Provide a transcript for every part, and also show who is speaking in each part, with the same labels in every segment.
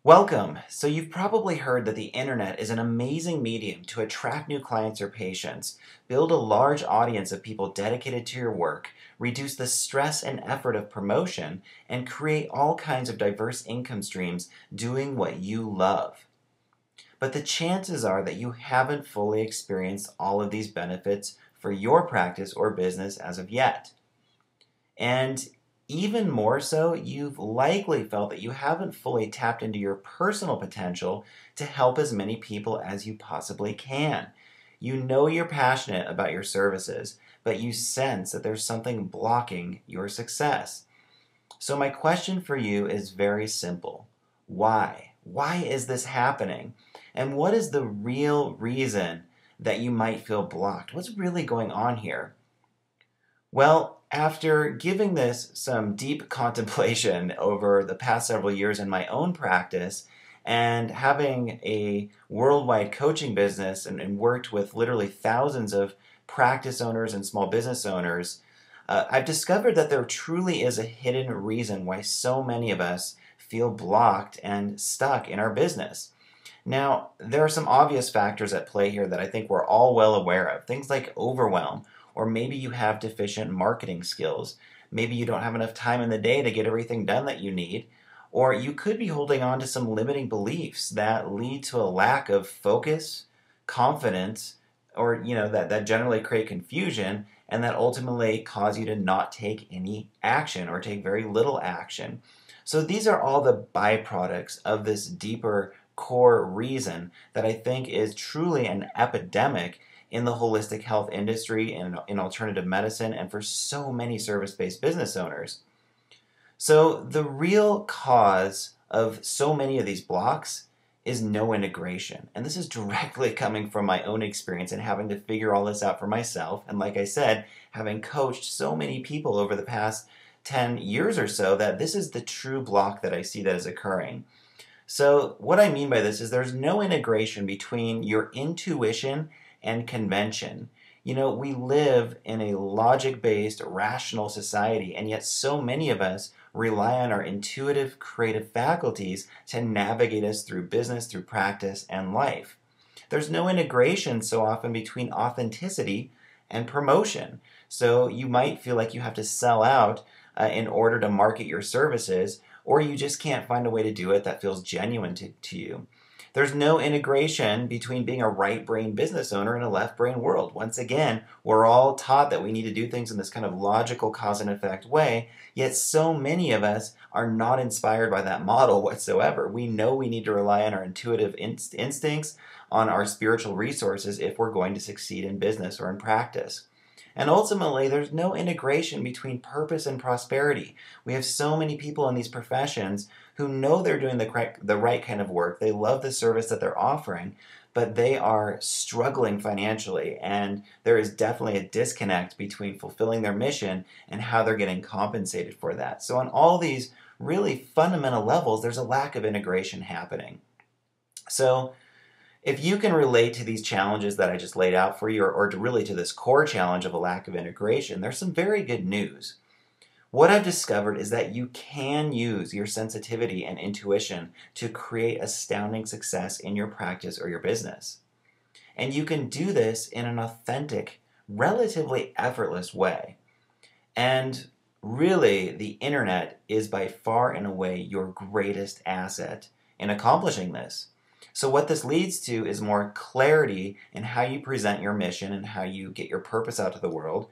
Speaker 1: Welcome. So you've probably heard that the internet is an amazing medium to attract new clients or patients, build a large audience of people dedicated to your work, reduce the stress and effort of promotion, and create all kinds of diverse income streams doing what you love. But the chances are that you haven't fully experienced all of these benefits for your practice or business as of yet. And even more so, you've likely felt that you haven't fully tapped into your personal potential to help as many people as you possibly can. You know you're passionate about your services, but you sense that there's something blocking your success. So my question for you is very simple. Why? Why is this happening? And what is the real reason that you might feel blocked? What's really going on here? Well, after giving this some deep contemplation over the past several years in my own practice and having a worldwide coaching business and worked with literally thousands of practice owners and small business owners, I've discovered that there truly is a hidden reason why so many of us feel blocked and stuck in our business. Now, there are some obvious factors at play here that I think we're all well aware of. Things like overwhelm, or maybe you have deficient marketing skills. Maybe you don't have enough time in the day to get everything done that you need. Or you could be holding on to some limiting beliefs that lead to a lack of focus, confidence, or that generally create confusion and that ultimately cause you to not take any action or take very little action. So these are all the byproducts of this deeper core reason that I think is truly an epidemic in the holistic health industry and in alternative medicine and for so many service-based business owners. So the real cause of so many of these blocks is no integration. And this is directly coming from my own experience and having to figure all this out for myself. And like I said, having coached so many people over the past 10 years or so, that this is the true block that I see that is occurring. So what I mean by this is there's no integration between your intuition and convention. We live in a logic-based, rational society, and yet so many of us rely on our intuitive, creative faculties to navigate us through business, through practice, and life. There's no integration so often between authenticity and promotion. So you might feel like you have to sell out in order to market your services, or you just can't find a way to do it that feels genuine to you. There's no integration between being a right-brain business owner and a left-brain world. Once again, we're all taught that we need to do things in this kind of logical cause and effect way, yet so many of us are not inspired by that model whatsoever. We know we need to rely on our intuitive instincts, on our spiritual resources if we're going to succeed in business or in practice. And ultimately, there's no integration between purpose and prosperity. We have so many people in these professions who know they're doing the right kind of work. They love the service that they're offering, but they are struggling financially. And there is definitely a disconnect between fulfilling their mission and how they're getting compensated for that. So on all these really fundamental levels, there's a lack of integration happening. So if you can relate to these challenges that I just laid out for you, or really to this core challenge of a lack of integration, there's some very good news. What I've discovered is that you can use your sensitivity and intuition to create astounding success in your practice or your business. And you can do this in an authentic, relatively effortless way. And really, the internet is by far and away your greatest asset in accomplishing this. So what this leads to is more clarity in how you present your mission and how you get your purpose out to the world.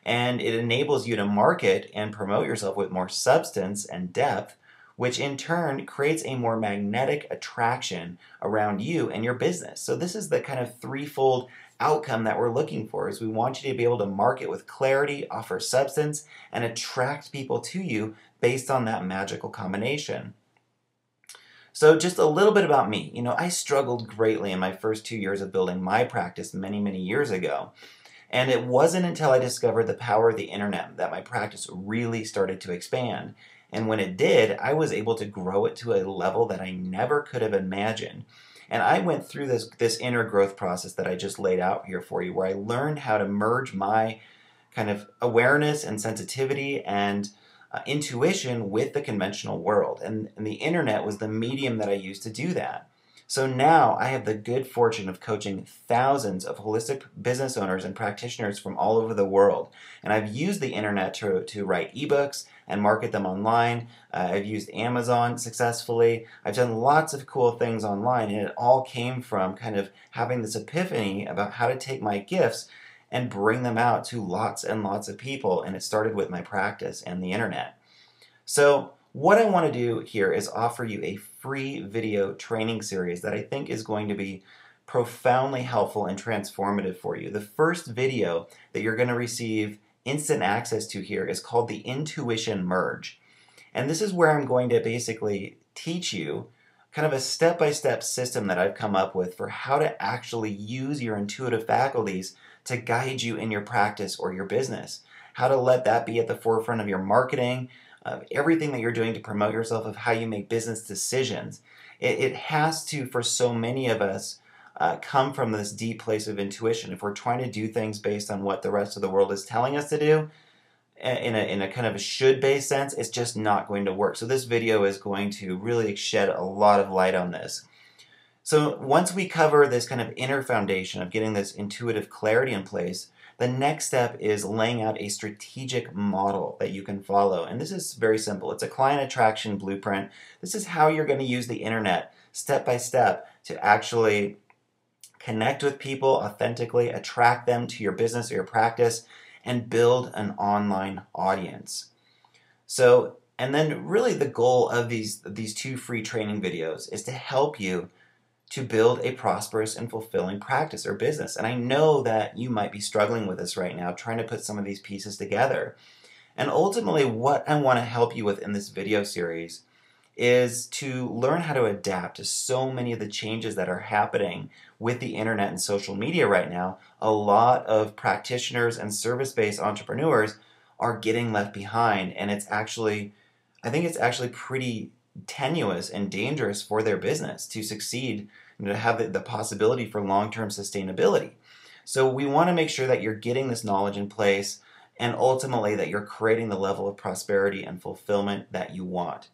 Speaker 1: And it enables you to market and promote yourself with more substance and depth, which in turn creates a more magnetic attraction around you and your business. So this is the kind of threefold outcome that we're looking for, is we want you to be able to market with clarity, offer substance, and attract people to you based on that magical combination. So just a little bit about me. I struggled greatly in my first 2 years of building my practice many, many years ago. And it wasn't until I discovered the power of the internet that my practice really started to expand. And when it did, I was able to grow it to a level that I never could have imagined. And I went through this inner growth process that I just laid out here for you, where I learned how to merge my kind of awareness and sensitivity and intuition with the conventional world. And the internet was the medium that I used to do that. So now I have the good fortune of coaching thousands of holistic business owners and practitioners from all over the world. And I've used the internet to write ebooks and market them online. I've used Amazon successfully. I've done lots of cool things online, and it all came from kind of having this epiphany about how to take my gifts and bring them out to lots and lots of people. And it started with my practice and the internet. So what I want to do here is offer you a free video training series that I think is going to be profoundly helpful and transformative for you. The first video that you're going to receive instant access to here is called the Intuition Merge. And this is where I'm going to basically teach you kind of a step-by-step system that I've come up with for how to actually use your intuitive faculties to guide you in your practice or your business. How to let that be at the forefront of your marketing, of everything that you're doing to promote yourself, of how you make business decisions. It has to, for so many of us, come from this deep place of intuition. If we're trying to do things based on what the rest of the world is telling us to do, in a kind of a should-based sense, it's just not going to work. So this video is going to really shed a lot of light on this. So once we cover this kind of inner foundation of getting this intuitive clarity in place, the next step is laying out a strategic model that you can follow. And this is very simple. It's a client attraction blueprint. This is how you're going to use the internet step by step to actually connect with people authentically, attract them to your business or your practice, and build an online audience. So, and then really the goal of these two free training videos is to help you to build a prosperous and fulfilling practice or business. And I know that you might be struggling with this right now, trying to put some of these pieces together. And ultimately, what I want to help you with in this video series is to learn how to adapt to so many of the changes that are happening with the internet and social media right now. A lot of practitioners and service-based entrepreneurs are getting left behind, and it's actually, I think it's actually pretty tenuous and dangerous for their business to succeed and to have the possibility for long-term sustainability. So we want to make sure that you're getting this knowledge in place, and ultimately that you're creating the level of prosperity and fulfillment that you want.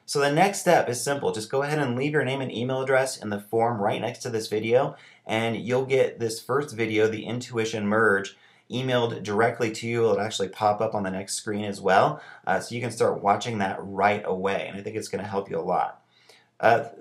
Speaker 1: So the next step is simple. Just go ahead and leave your name and email address in the form right next to this video, and you'll get this first video, the Intuition Merge, emailed directly to you. It'll actually pop up on the next screen as well, so you can start watching that right away, and I think it's going to help you a lot.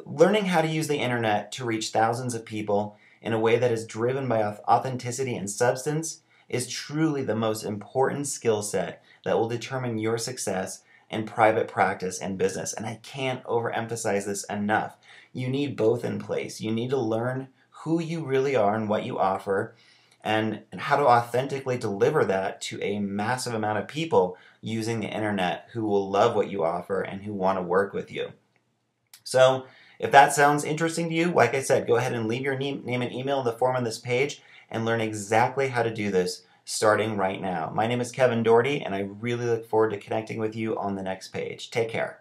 Speaker 1: Learning how to use the internet to reach thousands of people in a way that is driven by authenticity and substance is truly the most important skill set that will determine your success in private practice and business. And I can't overemphasize this enough. You need both in place. You need to learn who you really are and what you offer, and how to authentically deliver that to a massive amount of people using the internet who will love what you offer and who want to work with you. So if that sounds interesting to you, like I said, go ahead and leave your name and email in the form on this page and learn exactly how to do this starting right now. My name is Kevin Doherty, and I really look forward to connecting with you on the next page. Take care.